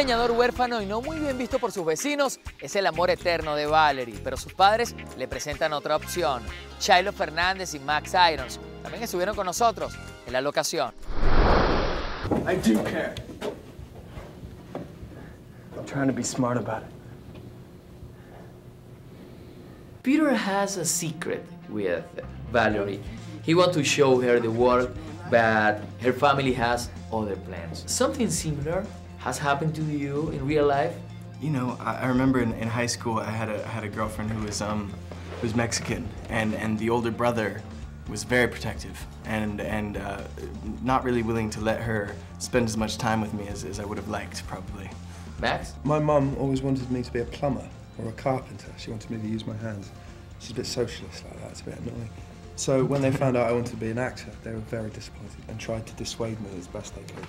leñador huérfano y no muy bien visto por sus vecinos es el amor eterno de Valerie, pero sus padres le presentan otra opción. Shiloh Fernández y Max Irons también estuvieron con nosotros en la locación. I do care. I'm trying to be smart about it. Peter has a secret with Valerie. He wants to show her the world, but her family has other plans. Something similar has happened to you in real life? You know, I remember in high school I had a girlfriend who was Mexican, and the older brother was very protective and not really willing to let her spend as much time with me as I would have liked, probably. Max? My mum always wanted me to be a plumber or a carpenter. She wanted me to use my hands. She's a bit socialist like that, it's a bit annoying. So when they found out I wanted to be an actor, they were very disappointed and tried to dissuade me as best they could.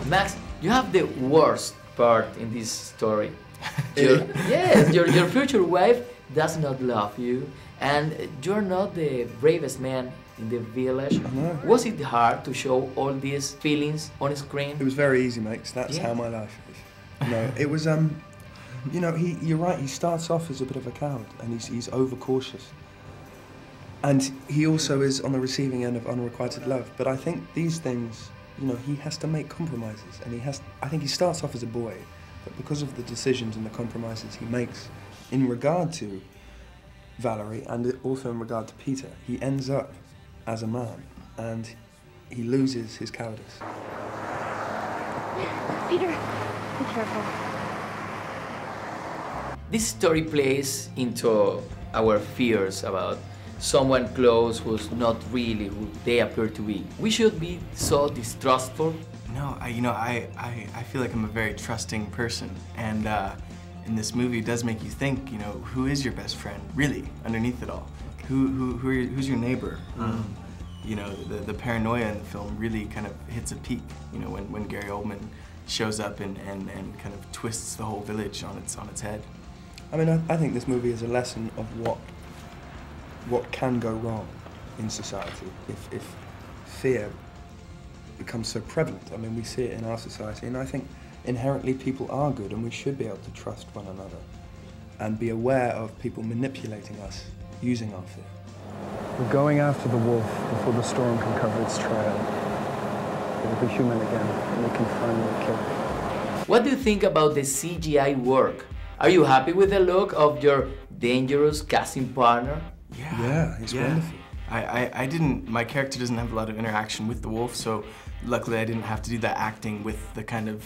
Max, you have the worst part in this story. Yes, your future wife does not love you, and you're not the bravest man in the village. No. Was it hard to show all these feelings on screen? It was very easy, mate, 'cause that's how my life is. No, it was, you know, you're right, he starts off as a bit of a coward, and he's overcautious. And he also is on the receiving end of unrequited love. But I think these things, you know, he has to make compromises, and I think he starts off as a boy, but because of the decisions and the compromises he makes in regard to Valerie and also in regard to Peter, he ends up as a man, and he loses his cowardice. Peter, be careful. This story plays into our fears about someone close who's not really who they appear to be. We should be so distrustful. No, I feel like I'm a very trusting person, and in this movie it does make you think, you know, who is your best friend, really, underneath it all? Who's your neighbor? You know, the paranoia in the film really kind of hits a peak, you know, when Gary Oldman shows up and kind of twists the whole village on its head. I mean, I think this movie is a lesson of what can go wrong in society if fear becomes so prevalent. I mean, we see it in our society, and I think inherently people are good, and we should be able to trust one another and be aware of people manipulating us using our fear. We're going after the wolf before the storm can cover its trail. It will be human again, and we can finally kill it. What do you think about the CGI work? Are you happy with the look of your dangerous casting partner? Yeah, he's wonderful. My character doesn't have a lot of interaction with the wolf, so luckily I didn't have to do that acting with the kind of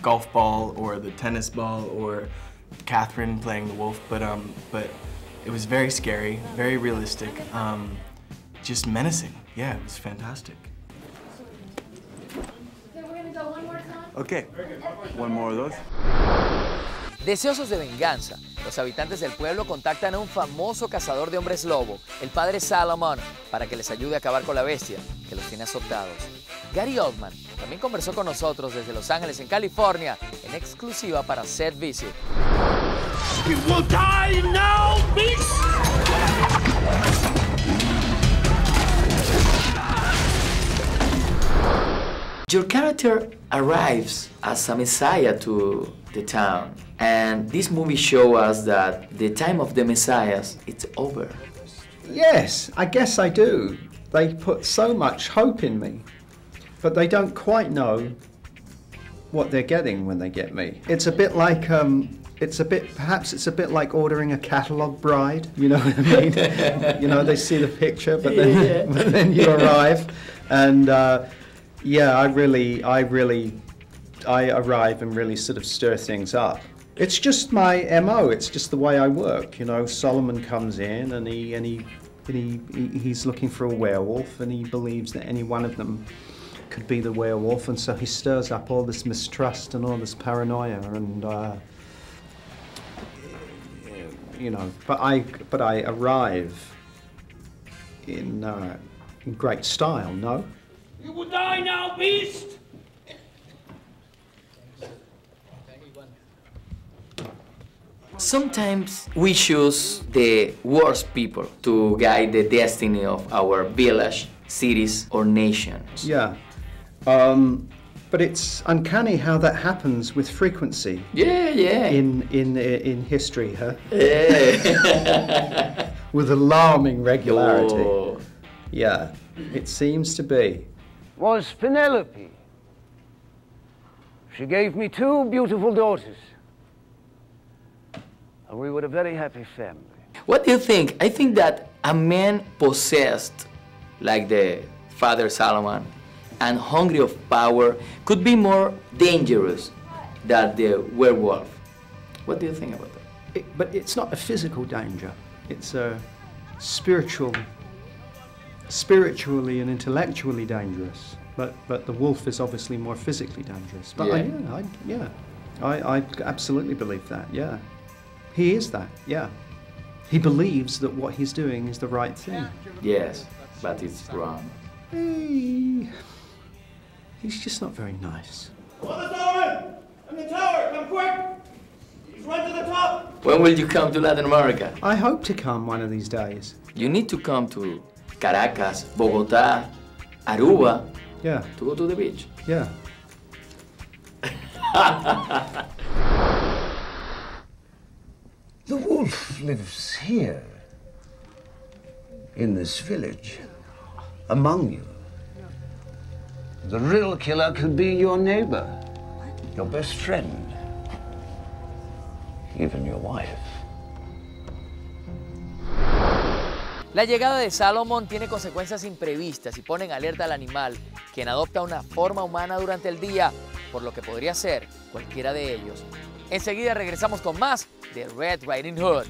golf ball or the tennis ball or Catherine playing the wolf, but it was very scary, very realistic, just menacing. Yeah, it was fantastic. Okay, we're gonna go one more time. Okay, one more of those. Deseosos de venganza, los habitantes del pueblo contactan a un famoso cazador de hombres lobo, el padre Salomon, para que les ayude a acabar con la bestia que los tiene azotados. Gary Oldman también conversó con nosotros desde Los Ángeles, en California, en exclusiva para Set Visit. You will die now, beast! Your character arrives as a messiah to the town, and this movie shows us that the time of the messiahs, it's over. Yes, I guess I do. They put so much hope in me, but they don't quite know what they're getting when they get me. It's a bit like, perhaps it's a bit like ordering a catalogue bride, you know what I mean? You know, they see the picture, but then you arrive, and yeah, I arrive and really sort of stir things up. It's just my MO. It's just the way I work. You know, Solomon comes in and he's looking for a werewolf, and he believes that any one of them could be the werewolf, and so he stirs up all this mistrust and all this paranoia, and you know. But I arrive in great style. No. You will die now, beast! Sometimes we choose the worst people to guide the destiny of our village. cities or nations. Yeah. But it's uncanny how that happens with frequency. Yeah. In history, huh? Yeah. With alarming regularity. Oh. Yeah, it seems to be. Was Penelope. She gave me 2 beautiful daughters. And we were a very happy family. What do you think? I think that a man possessed, like the father Solomon, and hungry of power could be more dangerous than the werewolf. What do you think about that? But it's not a physical danger. It's a spiritually and intellectually dangerous. But the wolf is obviously more physically dangerous. But I absolutely believe that. Yeah, he is that. Yeah, he believes that what he's doing is the right thing. Yes, but it's wrong. He's just not very nice. Mother Solomon! In the tower! Come quick! He's run to the top! When will you come to Latin America? I hope to come one of these days. You need to come to Caracas, Bogotá, Aruba, Yeah, to go to the beach. yeah. The wolf lives here, in this village, among you. The real killer could be your neighbor, your best friend, even your wife. La llegada de Salomon tiene consecuencias imprevistas y pone en alerta al animal, quien adopta una forma humana durante el día, por lo que podría ser cualquiera de ellos. Enseguida regresamos con más de Red Riding Hood.